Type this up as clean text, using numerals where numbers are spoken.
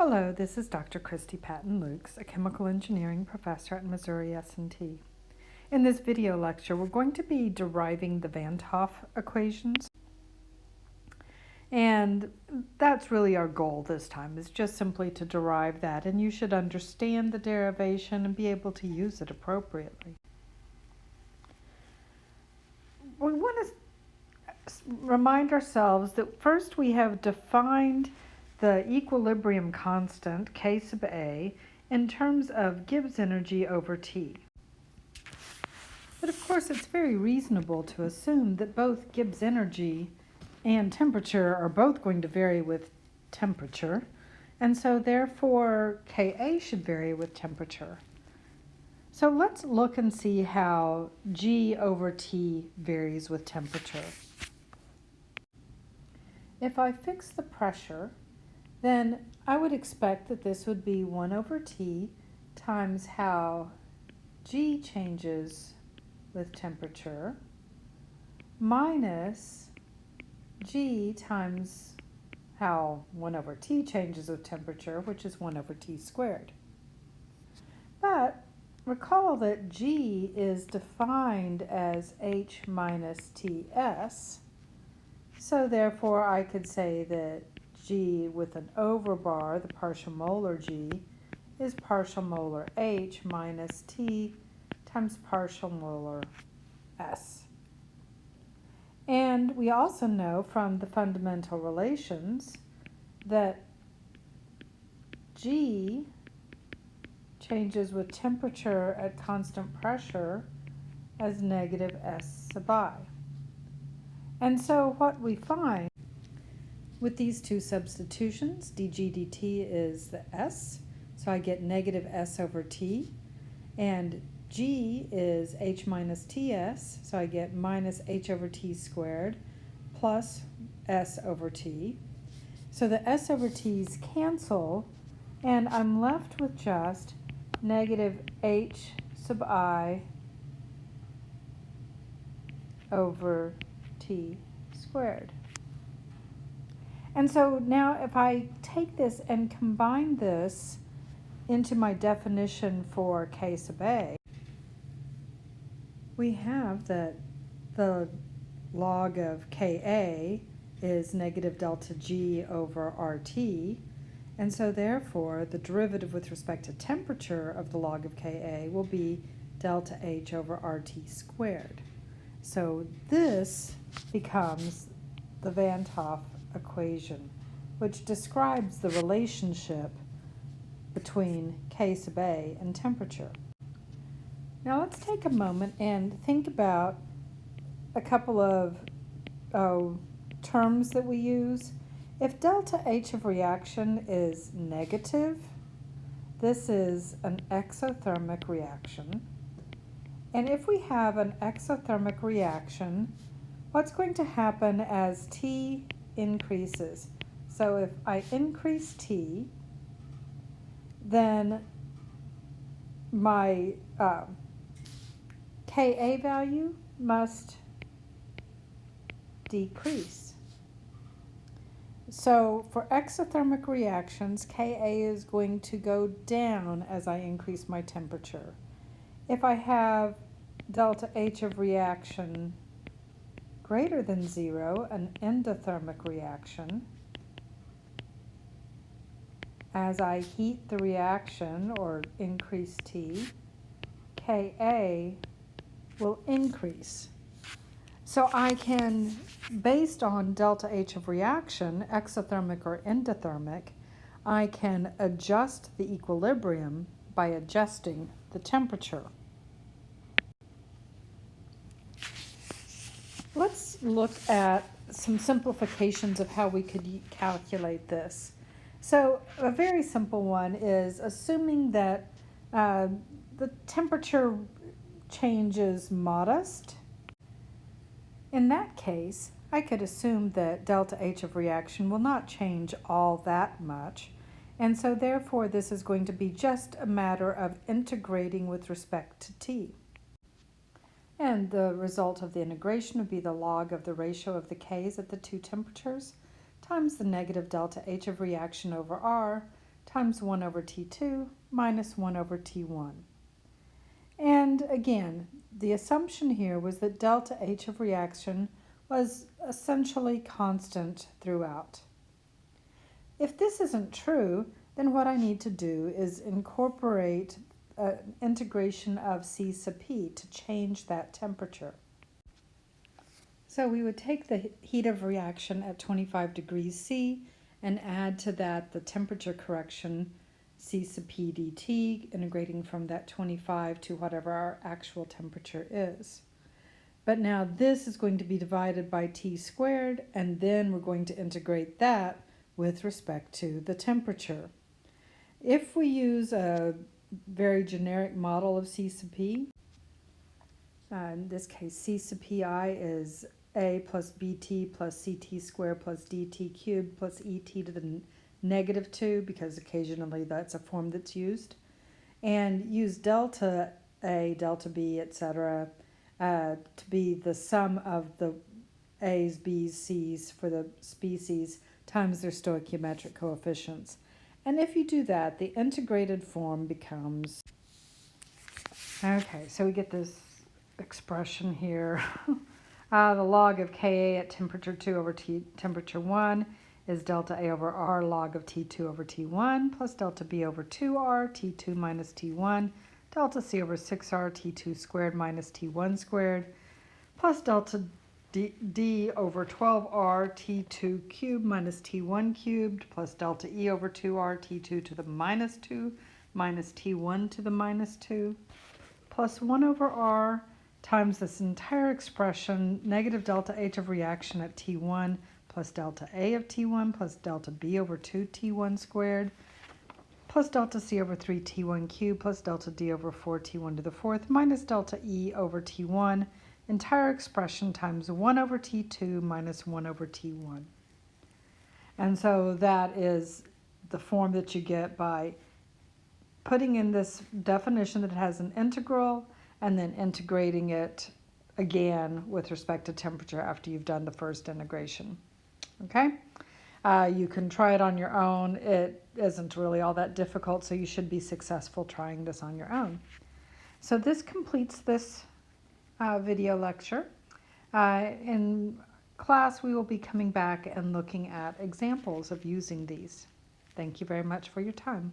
Hello, this is Dr. Christy Patton-Lukes, a chemical engineering professor at Missouri S&T. In this video lecture, we're going to be deriving the Van Hoff equations. And that's really our goal this time, is just simply to derive that. And you should understand the derivation and be able to use it appropriately. We want to remind ourselves that first we have defined the equilibrium constant, K sub A, in terms of Gibbs energy over T. But of course, it's very reasonable to assume that both Gibbs energy and temperature are both going to vary with temperature, and so therefore Ka should vary with temperature. So let's look and see how G over T varies with temperature. If I fix the pressure, then I would expect that this would be 1 over T times how G changes with temperature minus G times how 1 over T changes with temperature, which is 1 over T squared. But recall that G is defined as H minus Ts, so therefore I could say that G with an overbar, the partial molar G, is partial molar H minus T times partial molar S. And we also know from the fundamental relations that G changes with temperature at constant pressure as negative S sub I. And so what we find with these two substitutions, dG dt is the S, so I get negative S over T, and G is H minus Ts, so I get minus H over T squared plus S over T. So the S over T's cancel, and I'm left with just negative H sub I over T squared. And so now if I take this and combine this into my definition for K sub A, we have that the log of Ka is negative delta G over RT, and so therefore the derivative with respect to temperature of the log of Ka will be delta H over RT squared. So this becomes the Van Hoff equation, which describes the relationship between K sub A and temperature. Now let's take a moment and think about a couple of terms that we use. If delta H of reaction is negative, this is an exothermic reaction. And if we have an exothermic reaction, what's going to happen as T increases? So if I increase T, then my Ka value must decrease. So for exothermic reactions, Ka is going to go down as I increase my temperature. If I have delta H of reaction greater than 0, an endothermic reaction, as I heat the reaction or increase T, Ka will increase. So I can, based on delta H of reaction, exothermic or endothermic, I can adjust the equilibrium by adjusting the temperature. Let's look at some simplifications of how we could calculate this. So a very simple one is assuming that the temperature change is modest. In that case, I could assume that delta H of reaction will not change all that much, and so therefore this is going to be just a matter of integrating with respect to T. And the result of the integration would be the log of the ratio of the K's at the two temperatures times the negative delta H of reaction over R times 1 over T2 minus 1 over T1. And again, the assumption here was that delta H of reaction was essentially constant throughout. If this isn't true, then what I need to do is incorporate integration of C sub P to change that temperature. So we would take the heat of reaction at 25 degrees C and add to that the temperature correction C sub P dt, integrating from that 25 to whatever our actual temperature is. But now this is going to be divided by T squared, and then we're going to integrate that with respect to the temperature. If we use a very generic model of C sub P, in this case C sub Pi is A plus BT plus CT squared plus DT cubed plus ET to the negative 2, because occasionally that's a form that's used, and use delta A, delta B, etc. To be the sum of the A's, B's, C's for the species times their stoichiometric coefficients. And if you do that, the integrated form becomes, okay, so we get this expression here. The log of Ka at temperature 2 over temperature 1 is delta A over R log of T2 over T1 plus delta B over 2R T2 minus T1 delta C over 6R T2 squared minus T1 squared plus delta D over 12R T2 cubed minus T1 cubed plus delta E over 2R T2 to the minus 2 minus T1 to the minus 2 plus 1 over R times this entire expression, negative delta H of reaction at T1 plus delta A of T1 plus delta B over 2 T1 squared plus delta C over 3 T1 cubed plus delta D over 4 T1 to the fourth minus delta E over T1, entire expression times 1 over T2 minus 1 over T1. And so that is the form that you get by putting in this definition that has an integral and then integrating it again with respect to temperature after you've done the first integration. Okay? You can try it on your own. It isn't really all that difficult, so you should be successful trying this on your own. So this completes this video lecture. In class, we will be coming back and looking at examples of using these. Thank you very much for your time.